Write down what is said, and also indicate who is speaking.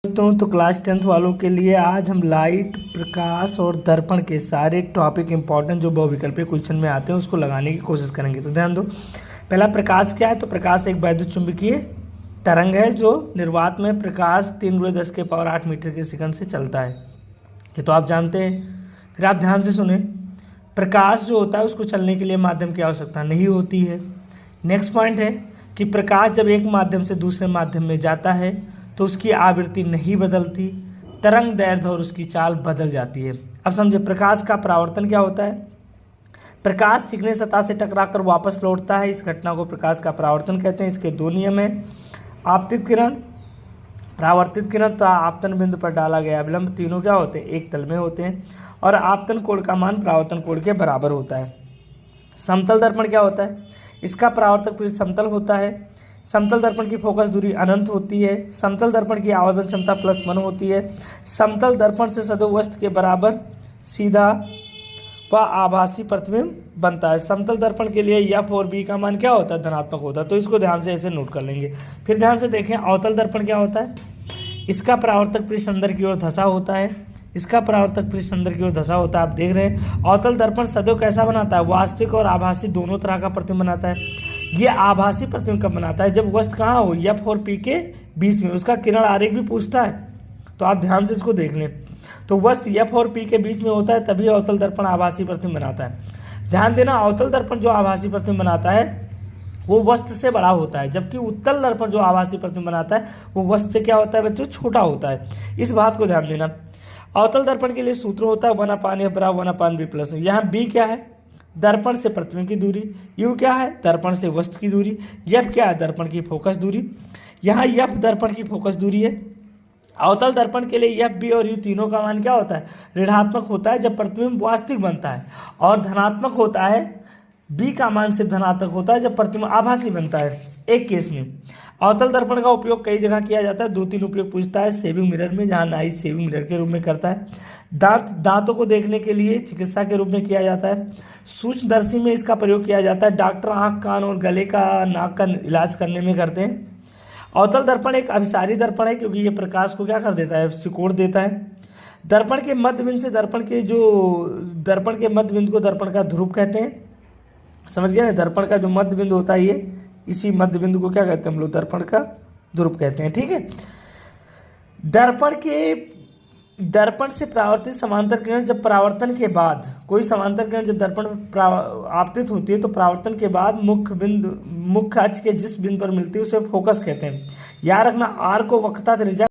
Speaker 1: दोस्तों तो class 10th वालों के लिए आज हम लाइट, प्रकाश और दर्पण के सारे टॉपिक इंपॉर्टेंट जो बहुविकल्पीय क्वेश्चन में आते हैं उसको लगाने की कोशिश करेंगे। तो ध्यान दो, पहला प्रकाश क्या है। तो प्रकाश एक वैद्युत चुंबकीय तरंग है जो निर्वात में प्रकाश 3×10⁸ मीटर के सेकंड से चलता है। ये तो आप जानते हैं। फिर आप ध्यान से सुने, प्रकाश जो होता है उसको चलने के लिए माध्यम की आवश्यकता नहीं होती है। नेक्स्ट पॉइंट है कि प्रकाश जब एक माध्यम से दूसरे माध्यम में जाता है तो उसकी आवृत्ति नहीं बदलती, तरंग दैर्ध्य और उसकी चाल बदल जाती है। अब समझे, प्रकाश का परावर्तन क्या होता है। प्रकाश चिकनी सतह से टकराकर वापस लौटता है, इस घटना को प्रकाश का परावर्तन कहते हैं। इसके दो नियम हैं, आपतित किरण, परावर्तित किरण तथा आपतन बिंदु पर डाला गया विलंब, तीनों क्या होते हैं, एक तल में होते हैं और आपतन कोण का मान परावर्तन कोण के बराबर होता है। समतल दर्पण क्या होता है, इसका परावर्तक पृष्ठ समतल होता है। समतल दर्पण की फोकस दूरी अनंत होती है। समतल दर्पण की आवर्धन क्षमता +1 होती है। समतल दर्पण से सदैव वस्तु के बराबर सीधा व आभासी प्रतिबिंब बनता है। समतल दर्पण के लिए F और B का मान क्या होता है, धनात्मक होता है। तो इसको ध्यान से ऐसे नोट कर लेंगे। फिर ध्यान से देखें, अवतल दर्पण क्या होता है। इसका परावर्तक पृष्ठ अंदर की ओर धंसा होता है। इसका परावर्तक पृष्ठ अंदर की ओर धंसा होता है। आप देख रहे हैं, अवतल दर्पण सदैव कैसा बनाता है, वास्तविक और आभासी दोनों तरह का प्रतिबिंब बनाता है। ये आभासी प्रतिबिंब कब बनाता है, जब वस्तु कहाँ हो, F और P के बीच में। उसका किरण आरेख भी पूछता है, तो आप ध्यान से इसको देख लें। तो वस्तु F और P के बीच में होता है, तभी अवतल दर्पण आभासी प्रतिबिंब बनाता है। ध्यान देना, अवतल दर्पण जो आभासी प्रतिबिंब बनाता है वो वस्तु से बड़ा होता है, जबकि उत्तल दर्पण जो आभासी प्रतिबिंब बनाता है वो वस्तु से क्या होता है बच्चों, छोटा होता है। इस बात को ध्यान देना। अवतल दर्पण के लिए सूत्र होता है 1/f = 1/b+। यहाँ B क्या है, दर्पण से प्रतिबिंब की दूरी। U क्या है, दर्पण से वस्तु की दूरी। F क्या है, दर्पण की फोकस दूरी। यहाँ F दर्पण की फोकस दूरी है। अवतल दर्पण के लिए F, B और U तीनों का मान क्या होता है, ऋणात्मक होता है जब प्रतिबिंब वास्तविक बनता है, और धनात्मक होता है, B का मान सिर्फ धनात्मक होता है जब प्रतिबिंब आभासी बनता है। एक केस में अवतल दर्पण का उपयोग कई जगह किया जाता है। 2-3 उपयोग पूछता है। शेविंग मिरर में, जहाँ नाई शेविंग मिरर के रूप में करता है। दांतों को देखने के लिए चिकित्सा के रूप में किया जाता है। सूक्ष्मदर्शी में इसका प्रयोग किया जाता है। डॉक्टर आँख, कान और गले का, नाक का इलाज करने में करते हैं। अवतल दर्पण एक अभिसारी दर्पण है क्योंकि ये प्रकाश को क्या कर देता है, सिकोड़ देता है। दर्पण के मध्य बिंदु से दर्पण के मध्य बिंदु को दर्पण का ध्रुव कहते हैं। समझ गए ना, दर्पण का जो मध्य बिंदु होता है ये, इसी मध्य बिंदु को क्या कहते हैं हम लोग, दर्पण का ध्रुव कहते हैं। ठीक है। दर्पण से परावर्तित समांतर किरण, जब परावर्तन के बाद कोई समांतर किरण जब दर्पण आपतित होती है तो परावर्तन के बाद मुख्य अक्ष के जिस बिंदु पर मिलती है उसे फोकस कहते हैं। याद रखना, R को वक्रता त्रिज्या